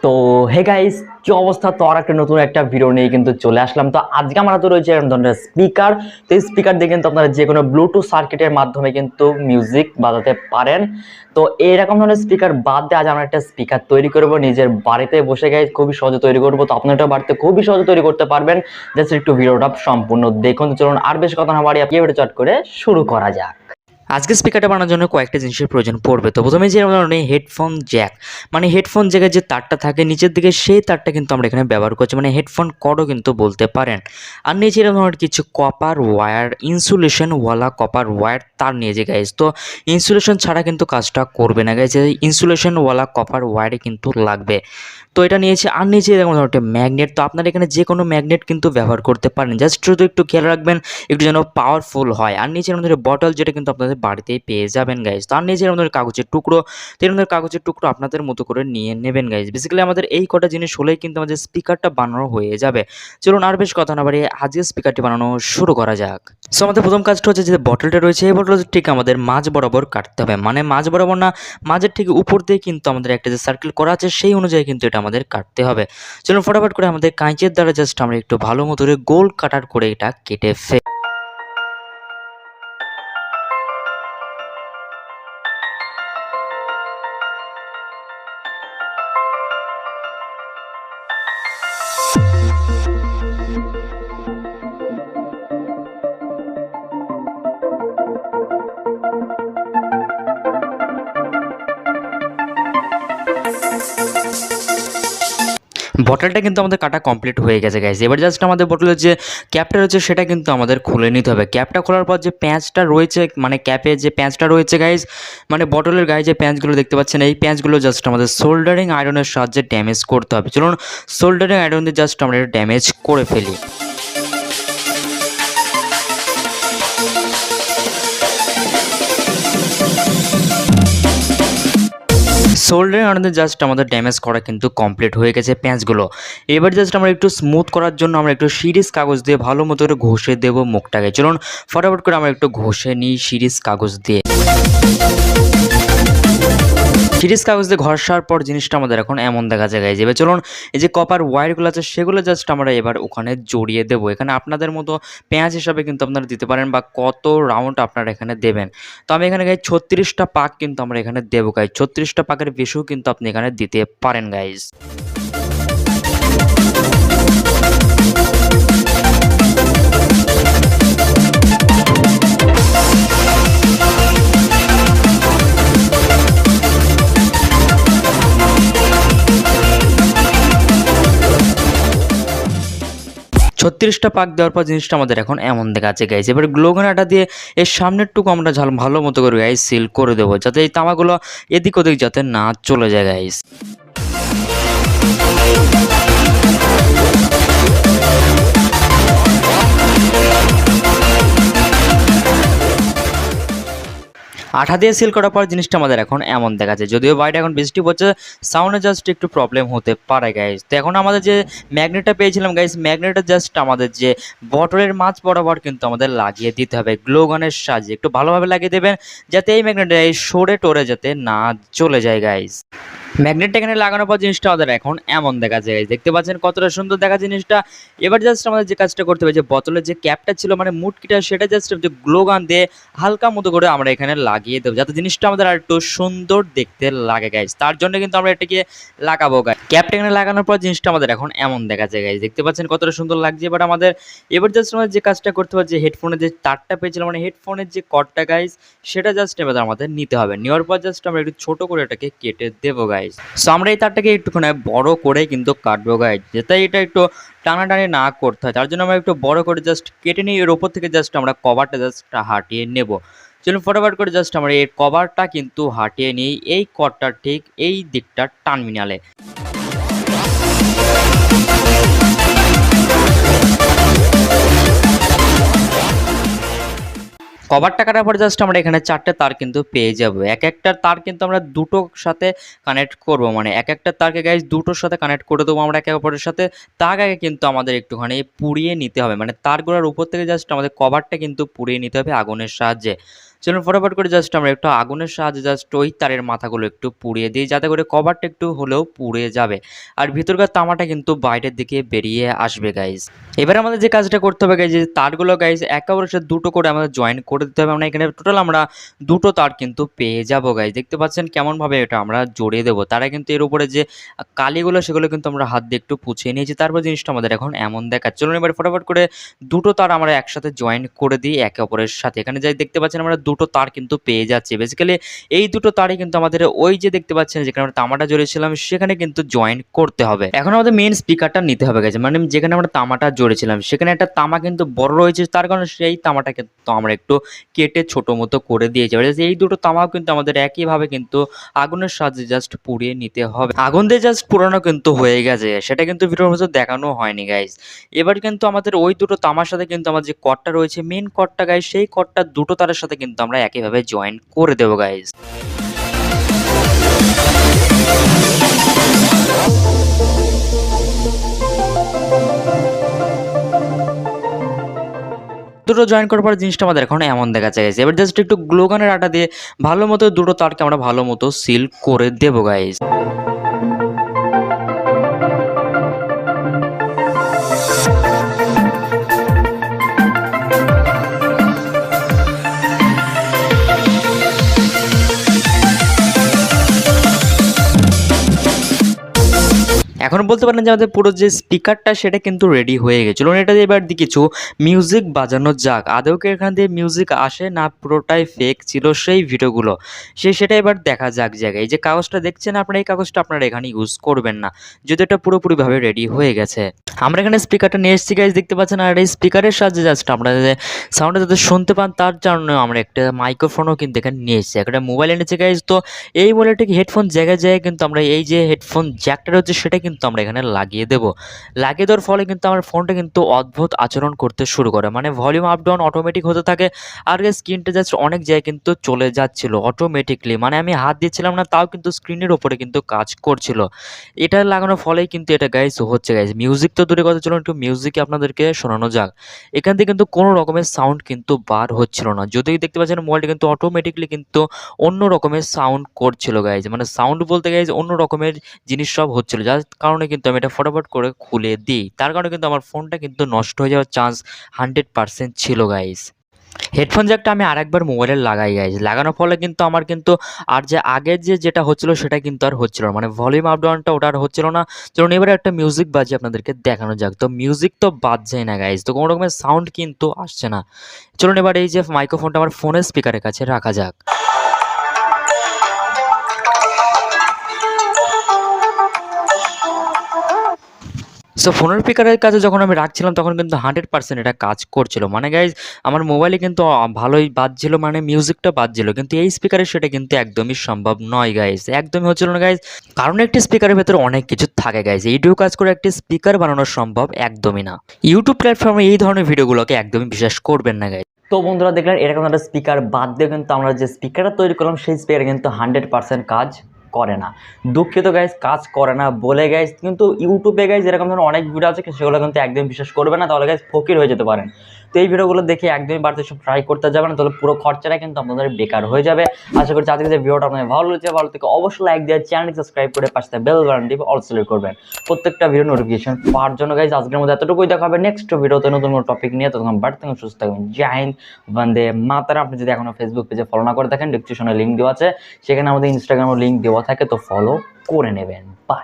তো hey guys, কি অবস্থা? তো আর একটা নতুন একটা ভিডিও নিয়ে কিন্তু চলে আসলাম। তো আজকে আমার হাতে রয়েছে এরকম ধরনের স্পিকার। তো এই স্পিকার দিয়ে কিন্তু আপনারা যে কোনো ব্লুটুথ সার্কিটের মাধ্যমে কিন্তু মিউজিক বাজাতে পারেন। তো এইরকম ধরনের স্পিকার বাদ দিয়ে আজ আমরা একটা স্পিকার তৈরি করব নিজের বাড়িতে বসে। গাইস খুবই সহজে তৈরি করবো, তো আপনারা বাড়িতে খুবই সহজে তৈরি করতে পারবেন। জাস্ট একটু ভিডিওটা সম্পূর্ণ দেখুন। তো চলুন আর বেশ কথা না বাড়িয়ে ভিডিও চট করে শুরু করা যাক। আজকে স্পিকারটা বানানোর জন্য কয়েকটা জিনিসের প্রয়োজন পড়বে। তো প্রথমে যে ধরনের হেডফোন জ্যাক, মানে হেডফোন জ্যাকের যে তারটা থাকে নিচের দিকে, সেই তারটা কিন্তু আমরা এখানে ব্যবহার করছি, মানে হেডফোন কর্ডও কিন্তু বলতে পারেন। আর নিচে এরকম ধরনের কিছু কপার ওয়্যার, ইনসুলেশনওয়ালা কপার ওয়্যার তার নিয়েছে গাইজ। তো ইনসুলেশন ছাড়া কিন্তু কাজটা করবে না গাইজ, ইনসুলেশনওয়ালা কপার ওয়্যারই কিন্তু লাগবে। তো এটা নিয়েছে। আর নিচে এরকম ধরনের একটা ম্যাগনেট। তো আপনারা এখানে যে কোনো ম্যাগনেট কিন্তু ব্যবহার করতে পারেন, জাস্ট শুধু একটু খেয়াল রাখবেন একটু যেন পাওয়ারফুল হয়। আর নিচে আমাদের বটল, যেটা কিন্তু আপনাদের বাড়িতেই পেয়ে যাবেন গাইজ। তার নিচে আমাদের কাগজের টুকরো, আমাদের কাগজের টুকরো আপনাদের মতো করে নিয়ে নেবেন গাইজ। বেসিক্যালি আমাদের এই কটা জিনিস হলেই কিন্তু আমাদের স্পিকারটা বানানো হয়ে যাবে। চলুন আর বেশ কথা না বাড়িয়ে আজকে স্পিকারটি বানানো শুরু করা যাক। সো আমাদের প্রথম কাজটা হচ্ছে যে বটলটা রয়েছে, এই বটলটা ঠিক আমাদের মাঝ বরাবর কাটতে হবে, মানে মাঝ বরাবর না, মাঝের ঠিক উপর দিয়ে কিন্তু আমাদের একটা যে সার্কেল করা আছে সেই অনুযায়ী কিন্তু এটা আমাদের কাটতে হবে। চলুন ফটাফট করে আমাদের কাঁচের দ্বারা জাস্ট আমরা একটু ভালো মতো করে গোল কাটার করে এটা কেটে বটলটা কিন্তু আমাদের কাটা কমপ্লিট হয়ে গেছে গাইজ। এবার জাস্ট আমাদের বটলের যে ক্যাপটা রয়েছে সেটা কিন্তু আমাদের খুলে নিতে হবে। ক্যাপটা খোলার পর যে প্যাঁচটা রয়েছে, মানে ক্যাপে যে প্যাঁচটা রয়েছে গাইজ, মানে বটলের গায়ে যে প্যাঁচগুলো দেখতে পাচ্ছেন, এই প্যাঁচগুলো জাস্ট আমাদের সোল্ডারিং আয়রনের সাহায্যে ড্যামেজ করতে হবে। চলুন সোল্ডারিং আয়রন দিয়ে জাস্ট আমরা এটা ড্যামেজ করে ফেলি। সোল্ডারিং আয়রন দিয়ে জাস্ট আমাদের ড্যামেজ করা কিন্তু কমপ্লিট হয়ে গেছে প্যাঁচগুলো। এবার জাস্ট আমরা একটু স্মুথ করার জন্য আমরা একটু সিরিজ কাগজ দিয়ে ভালো মতো করে ঘষে দেবো মুখটাকে। চলুন ফটাফট করে আমরা একটু ঘষে নিই সিরিজ কাগজ দিয়ে। সিরিজ কাগজ দিয়ে ঘষার পর জিনিসটা আমাদের এখন এমন দেখা যায় গাইজ। এবার চলুন এই যে কপার ওয়্যারগুলো আছে সেগুলো জাস্ট আমরা এবার ওখানে জড়িয়ে দেবো। এখানে আপনাদের মতো পেঁয়াজ হিসাবে কিন্তু আপনারা দিতে পারেন, বা কত রাউন্ড আপনারা এখানে দেবেন। তো আমি এখানে গাইজ 36টা পাক কিন্তু আমরা এখানে দেবো গাইজ। 36টা পাকের বেশিও কিন্তু আপনি এখানে দিতে পারেন গাইজ। 36টা পাক দেওয়ার পর জিনিসটা আমাদের এখন এমন দেখাচ্ছে গাইজ। এবার গ্লোগানাটা দিয়ে এর সামনের টুকু আমরা ভালো মতো করে গাইজ সিল করে দেবো, যাতে এই তামাগুলো এদিক ওদিক যাতে না চলে যায় গাইজ। আঠা দিয়ে সিল করার পর জিনিসটা আমাদের এখন এমন দেখাচ্ছে। যদিও বাইরে এখন বৃষ্টি পড়ছে, সাউন্ডে জাস্ট একটু প্রবলেম হতে পারে গাইজ। তো এখন আমাদের যে ম্যাগনেটটা পেয়েছিলাম গাইজ, ম্যাগনেটটা জাস্ট আমাদের যে বটলের মাঝ বরাবর কিন্তু আমাদের লাগিয়ে দিতে হবে গ্লোগানের সাহায্যে। একটু ভালোভাবে লাগিয়ে দেবেন যাতে এই ম্যাগনেটটা এই সরে টরে যাতে না চলে যায় গাইজ। ম্যাগনেটটা এখানে লাগানোর পর জিনিসটা আমাদের এখন এমন দেখা যায়, দেখতে পাচ্ছেন কতটা সুন্দর দেখা জিনিসটা। এবার জাস্ট আমাদের যে কাজটা করতে হবে, যে বোতলের যে ক্যাপটা ছিল মানে মুটকিটা, সেটা জাস্ট যে গ্লো গান দিয়ে হালকা মতো করে আমরা এখানে লাগিয়ে দেবো, যাতে জিনিসটা আমাদের আর একটু সুন্দর দেখতে লাগে গাইজ। তার জন্য কিন্তু আমরা এটাকে লাগাবো গাইজ। ক্যাপটা এখানে লাগানোর পর জিনিসটা আমাদের এখন এমন দেখা যায় গাইজ, দেখতে পাচ্ছেন কতটা সুন্দর লাগছে। এবার জাস্ট আমাদের যে কাজটা করতে হবে, যে হেডফোনের যে তারটা পেয়েছিলাম মানে হেডফোনের যে কর্ডটা গাইজ, সেটা জাস্ট এবার আমাদের নিতে হবে। নেওয়ার পর জাস্ট আমরা একটু ছোট করে এটাকে কেটে দেবো গাইজ। সো আমরা এই তারটাকে একটুখানি বড় করে কিন্তু কাটবো গাইজ, যাতে এটা একটু টানাটানি না করতে হয়। তার জন্য আমরা একটু বড় করে জাস্ট কেটে নিই। এর ওপর থেকে জাস্ট আমরা কভারটা জাস্ট হাটিয়ে নেব। চলুন ফটাফট করে জাস্ট আমরা এই কভারটা কিন্তু হাটিয়ে নিই এই কর্ডটার ঠিক এই দিকটা টার্মিনালে। কভারটা কাটার পর জাস্ট আমরা এখানে 4টে তার কিন্তু পেয়ে যাব। এক একটা তার কিন্তু আমরা দুটোর সাথে কানেক্ট করব, মানে এক একটা তারকে গাইজ দুটোর সাথে কানেক্ট করে দেবো আমরা একে অপরের সাথে। তার আগে কিন্তু আমাদের একটুখানি পুড়িয়ে নিতে হবে, মানে তারগুলোর উপর থেকে জাস্ট আমাদের কভারটা কিন্তু পুড়িয়ে নিতে হবে আগুনের সাহায্যে। চলুন ফটাফট করে জাস্ট আমরা একটু আগুনের সাহায্যে জাস্ট ওই তারের মাথাগুলো একটু পুড়িয়ে দিই, যাতে করে কভারটা একটু হলেও পুড়ে যাবে আর ভিতরকার তামাটা কিন্তু বাইরের দিকে বেরিয়ে আসবে গাইজ। এবার আমাদের যে কাজটা করতে হবে গাইজ, যে তারগুলো গাইজ একেবারে সাথে দুটো করে আমাদের জয়েন করে দিতে হবে। আমরা এখানে টোটাল আমরা দুটো তার কিন্তু পেয়ে যাবো গাইজ। দেখতে পাচ্ছেন কেমনভাবে এটা আমরা জড়িয়ে দেবো। তারা কিন্তু এর উপরে যে কালিগুলো সেগুলো কিন্তু আমরা হাত দিয়ে একটু পুছিয়ে নিয়েছি, তারপর জিনিসটা আমাদের এখন এমন দেখাচ্ছে। চলুন এবার ফটাফট করে দুটো তার আমরা একসাথে জয়েন করে দিই একে অপরের সাথে। এখানে যাই দেখতে পাচ্ছেন আমরা দুটো তার কিন্তু পেয়ে যাচ্ছি। বেসিক্যালি এই দুটো তারই কিন্তু আমাদের ওই যে দেখতে পাচ্ছেন যেখানে আমরা তামাটা জড়িয়েছিলাম সেখানে কিন্তু জয়েন করতে হবে। এখন আমাদের মেইন স্পিকারটা নিতে হবে গেছে, মানে যেখানে আমরা তামাটা জড়িয়েছিলাম সেখানে একটা তামা কিন্তু বড় রয়েছে, তার কারণে সেই তামাটাকে তো আমরা একটু কেটে ছোট মতো করে দিয়েছি। এই দুটো তামাও কিন্তু আমাদের একইভাবে কিন্তু আগুনের সাহায্যে জাস্ট পুড়িয়ে নিতে হবে। আগুন দিয়ে জাস্ট পুরানো কিন্তু হয়ে গেছে, সেটা কিন্তু ভিডিওর মধ্যে দেখানো হয়নি গাইজ। এবার কিন্তু আমাদের ওই দুটো তামার সাথে কিন্তু আমাদের যে কর্ডটা রয়েছে মেইন কর্ডটা গাইজ, সেই কর্ডটা দুটো তারের সাথে কিন্তু আমরা একইভাবে জয়েন করে দেবো গাইজ। দুটো জয়েন করার পর জিনিসটা আমাদের এখন এমন দেখা যায়। এবার জাস্ট একটু গ্লুগানের আটা দিয়ে ভালো মতো দুটো তারকে আমরা ভালো মতো সিল করে দেবো গাইজ। এখন বলতে পারেন যে আমাদের পুরো যে স্পিকারটা সেটা কিন্তু রেডি হয়ে গেছে। চলুন এটা দিয়ে এবার কিছু মিউজিক বাজানো যাক। আদৌ কি এখান দিয়ে মিউজিক আসে না পুরোটাই ফেক ছিল সেই ভিডিওগুলো, সেটা এবার দেখা যাক জায়গায়। এই যে কাগজটা দেখছেন আপনারা, এই কাগজটা আপনারা এখানে ইউজ করবেন না, যদি এটা পুরোপুরিভাবে রেডি হয়ে গেছে। আমরা এখানে স্পিকারটা নিয়ে এসেছি গাইজ, দেখতে পাচ্ছেন। আর এই স্পিকারের সাহায্যে জাস্ট আমরা সাউন্ডটা যাতে শুনতে পান তার জন্য আমরা একটা মাইক্রোফোনও কিন্তু এখানে নিয়ে এসেছি, একটা মোবাইল এনেছি গাইজ। তো এই বলে ঠিক হেডফোন জায়গায় জায়গায় কিন্তু আমরা এই যে হেডফোন জ্যাকটা রয়েছে সেটা কিন্তু আমরা এখানে লাগিয়ে দেবো। লাগিয়ে দেওয়ার ফলে কিন্তু আমার ফোনটা কিন্তু অদ্ভুত আচরণ করতে শুরু করে, মানে ভলিউম আপ ডাউন অটোমেটিক হতে থাকে। আর স্ক্রিনটা জাস্ট অনেক জায়গায় কিন্তু চলে যাচ্ছিল অটোমেটিকলি, মানে আমি হাত দিচ্ছিলাম না তাও কিন্তু স্ক্রিনের ওপরে কিন্তু কাজ করছিল। এটা লাগানোর ফলেই কিন্তু এটা গাইজ হচ্ছে গাইজ। মিউজিক তো দূরে কথা, চলুন একটু মিউজিক আপনাদেরকে শোনানো যাক। এখান থেকে কিন্তু কোনো রকমের সাউন্ড কিন্তু বার হচ্ছিল না, যদিও দেখতে পাচ্ছেন মোবাইলটা কিন্তু অটোমেটিকলি কিন্তু অন্য রকমের সাউন্ড করছিল গাইজ, মানে সাউন্ড বলতে গাইজ অন্য রকমের জিনিস সব হচ্ছিল, যার কারণে কিন্তু আমি এটা ফটাফট করে খুলে দিই। তার কারণে কিন্তু আমার ফোনটা কিন্তু নষ্ট হয়ে যাওয়ার চান্স 100% ছিল গাইজ। হেডফোন জ্যাকটা আমি আরেকবার মোবাইলে লাগাই গাইজ, লাগানোর ফলে কিন্তু আমার কিন্তু আর যে আগের যেটা হচ্ছিল সেটা কিন্তু আর হচ্ছিল না, মানে ভলিউম আপ ডাউনটা ওটা আর হচ্ছিল না। চলুন এবারে একটা মিউজিক বাজিয়ে আপনাদেরকে দেখানো যাক। তো মিউজিক তো বাজছেই না গাইজ, তো কোনো রকমের সাউন্ড কিন্তু আসছে না। চলুন এবার এই যে মাইক্রোফোনটা আমার ফোনের স্পিকারের কাছে রাখা যাক। সো ফোনের স্পিকারের কাছে যখন আমি রাখছিলাম তখন কিন্তু 100% এটা কাজ করছিল, মানে গাইজ আমার মোবাইলে কিন্তু ভালোই বাজছিল, মানে মিউজিকটা বাজছিল, কিন্তু এই স্পিকারে সেটা কিন্তু একদমই সম্ভব নয় গাইজ, একদমই হচ্ছিল না গাইজ। কারণ একটি স্পিকারের ভেতরে অনেক কিছু থাকে গাইজ, এইটুকু কাজ করে একটি স্পিকার বানানো সম্ভব একদমই না। ইউটিউব প্ল্যাটফর্মে এই ধরনের ভিডিওগুলোকে একদমই বিশ্বাস করবেন না গাইজ। তো বন্ধুরা দেখলেন, এরকম একটা স্পিকার বাদ দিয়ে কিন্তু আমরা যে স্পিকারটা তৈরি করলাম সেই স্পিকার কিন্তু 100% কাজ করে না। দুঃখিত গাইজ, কাজ করে না বলে গাইজ, কিন্তু ইউটিউবে গাইজ এরকম ধরনের অনেক ভিডিও আছে সেগুলো কিন্তু একদম বিশ্বাস করবে না, তাহলে গাইজ ফকির হয়ে যেতে পারেন। তো এই ভিডিওগুলো দেখে একদমই বাড়িতে সব ট্রাই করতে যাবে না, তাহলে পুরো খরচাটা কিন্তু আপনাদের বেকার হয়ে যাবে। আশা করছি আজকে যে ভিডিওটা আপনাদের ভালো লেগেছে, ভালো থেকে অবশ্যই লাইক দিয়ে চ্যানেলটি সাবস্ক্রাইব করে পাশে বেল বাটন টিপে অল সিলেক্ট করবেন প্রত্যেকটা ভিডিও নোটিফিকেশন পাওয়ার জন্য গাইজ। আজকের মধ্যে এতটুকুই, দেখা হবে নেক্সট ভিডিওতে নতুন কোনো টপিক নিয়ে। তখন বাড়ি থেকে সুস্থ থাকবেন। জয় হিন্দ, বন্দে মাতরম। আপনি যদি এখনো ফেসবুক পেজে ফলো না করে থাকেন, ডেসক্রিপশনে লিঙ্ক দেওয়া আছে, সেখানে আমাদের ইনস্টাগ্রামের লিঙ্ক দেওয়া থাকে, তো ফলো করে নেবেন। বাই।